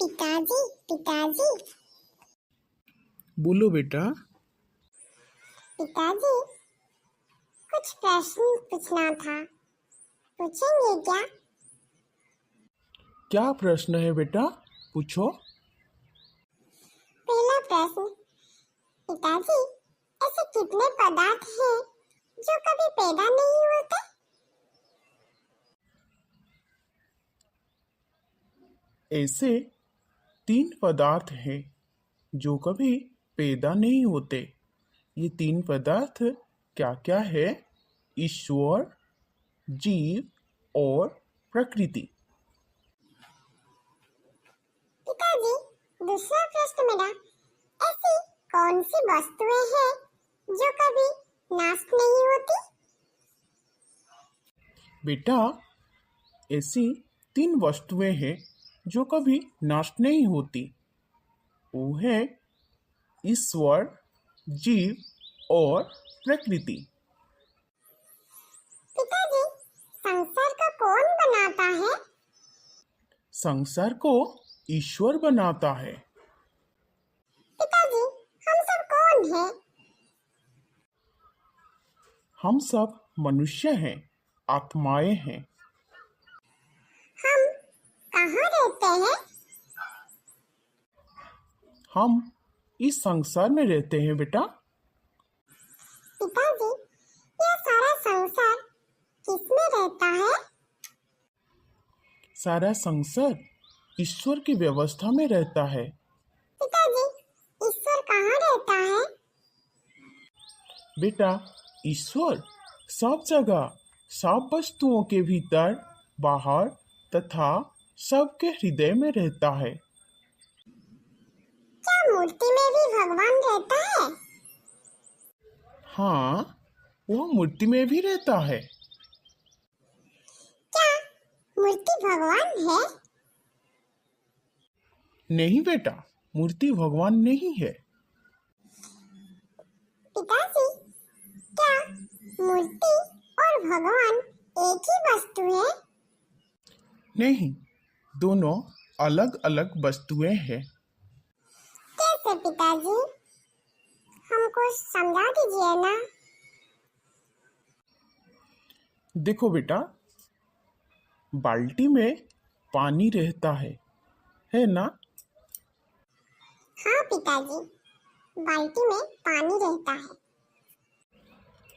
पिताजी पिताजी बोलो बेटा। पिताजी, कुछ प्रश्न पूछना था, पूछेंगे क्या? क्या प्रश्न है बेटा, पूछो। पहला प्रश्न, पिताजी, ऐसे कितने पदार्थ हैं जो कभी पैदा नहीं होते? ऐसे 3 पदार्थ हैं जो कभी पैदा नहीं होते। ये 3 पदार्थ क्या क्या है? ईश्वर, जीव और प्रकृति। पिताजी, दूसरा प्रश्न मेरा, ऐसी कौन सी वस्तुएं हैं जो कभी नाश नहीं होती? बेटा, ऐसी 3 वस्तुएं हैं जो कभी नाश नहीं होती। वो है ईश्वर, जीव और प्रकृति। पिताजी, संसार को कौन बनाता है? संसार को ईश्वर बनाता है। पिताजी, हम सब कौन हैं? हम सब मनुष्य हैं, आत्माएं हैं। हम कहाँ रहते हैं? हम इस संसार में रहते हैं बेटा। पिताजी, यह सारा संसार किसमें रहता है? सारा संसार ईश्वर की व्यवस्था में रहता है। पिताजी, ईश्वर कहाँ रहता है? बेटा, ईश्वर सब जगह, सब वस्तुओं के भीतर, बाहर तथा सबके हृदय में रहता है। क्या मूर्ति में भी भगवान रहता है? हाँ, वो मूर्ति में भी रहता है। क्या मूर्ति भगवान है? नहीं बेटा, मूर्ति भगवान नहीं है। पिताजी, क्या मूर्ति और भगवान एक ही वस्तु है? नहीं, दोनों अलग अलग वस्तुएं हैं। कैसे पिताजी? हमको समझा दीजिए ना। देखो बेटा, बाल्टी में पानी रहता है ना? हाँ पिताजी, बाल्टी में पानी रहता है।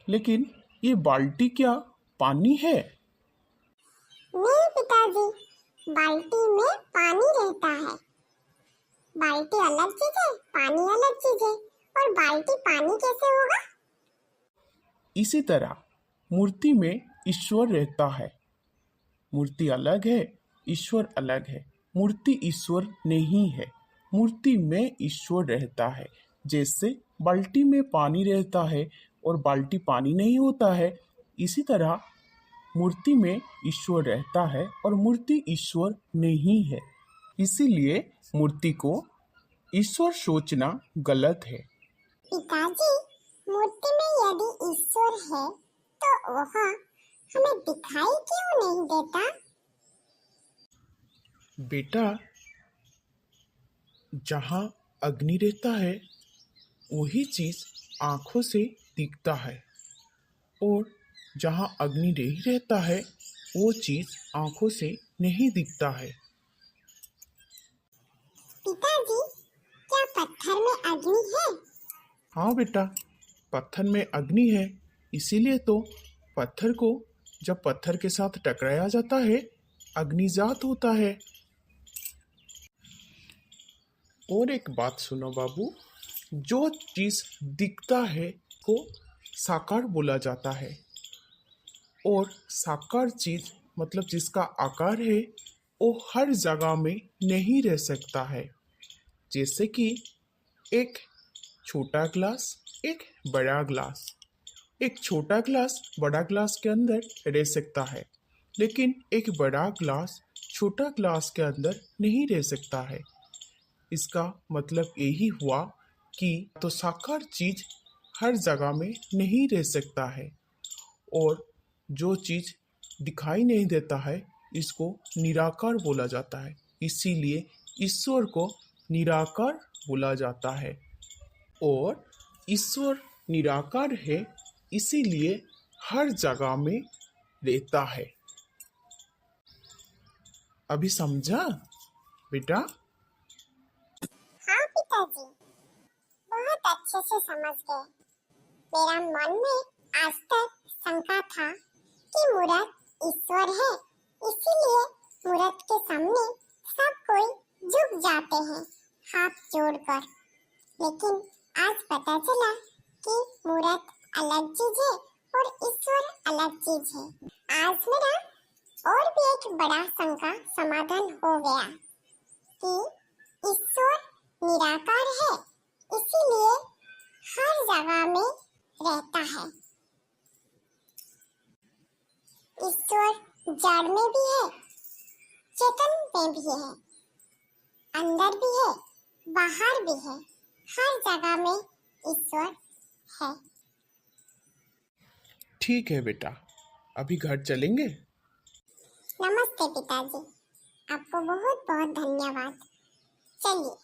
लेकिन ये बाल्टी क्या पानी है? नहीं पिताजी, बाल्टी में पानी रहता है। बाल्टी अलग चीज है, पानी अलग चीज है, और बाल्टी पानी कैसे होगा? इसी तरह मूर्ति में ईश्वर रहता है। मूर्ति अलग है, ईश्वर अलग है। मूर्ति ईश्वर नहीं है, मूर्ति में ईश्वर रहता है। जैसे बाल्टी में पानी रहता है और बाल्टी पानी नहीं होता है, इसी तरह मूर्ति में ईश्वर रहता है और मूर्ति ईश्वर नहीं है। इसीलिए मूर्ति को ईश्वर सोचना गलत है। पिताजी, मूर्ति में यदि ईश्वर है तो वह हमें दिखाई क्यों नहीं देता? बेटा, जहाँ अग्नि रहता है वही चीज आंखों से दिखता है, और जहाँ अग्नि नहीं रहता है वो चीज आंखों से नहीं दिखता है। पिताजी, क्या पत्थर में अग्नि है? हाँ बेटा, पत्थर में अग्नि है। इसीलिए तो पत्थर को जब पत्थर के साथ टकराया जाता है, अग्निजात होता है। और एक बात सुनो बाबू, जो चीज दिखता है को साकार बोला जाता है, और साकार चीज मतलब जिसका आकार है वो हर जगह में नहीं रह सकता है। जैसे कि एक छोटा ग्लास, एक बड़ा ग्लास। एक छोटा ग्लास बड़ा ग्लास के अंदर रह सकता है, लेकिन एक बड़ा ग्लास छोटा ग्लास के अंदर नहीं रह सकता है। इसका मतलब यही हुआ कि तो साकार चीज हर जगह में नहीं रह सकता है, और जो चीज दिखाई नहीं देता है इसको निराकार बोला जाता है। इसीलिए ईश्वर को निराकार बोला जाता है और ईश्वर निराकार है, इसीलिए हर जगह में रहता है। अभी समझा बेटा? हाँ पिताजी, बहुत अच्छे से समझ गए। मेरा मन में आज तक शंका था कि मूर्त ईश्वर है, इसीलिए मूर्त के सामने सब कोई झुक जाते हैं हाथ जोड़कर। लेकिन आज पता चला कि मूर्त अलग चीज है और ईश्वर अलग चीज है। आज मेरा और भी एक बड़ा शंका समाधान हो गया कि ईश्वर निराकार है, इसीलिए हर जगह में रहता है। ईश्वर जड़ में भी है, चेतन में भी है, अंदर भी है, बाहर भी है, हर जगह में ईश्वर है। ठीक है बेटा, अभी घर चलेंगे? नमस्ते पिताजी, आपको बहुत बहुत धन्यवाद। चलिए।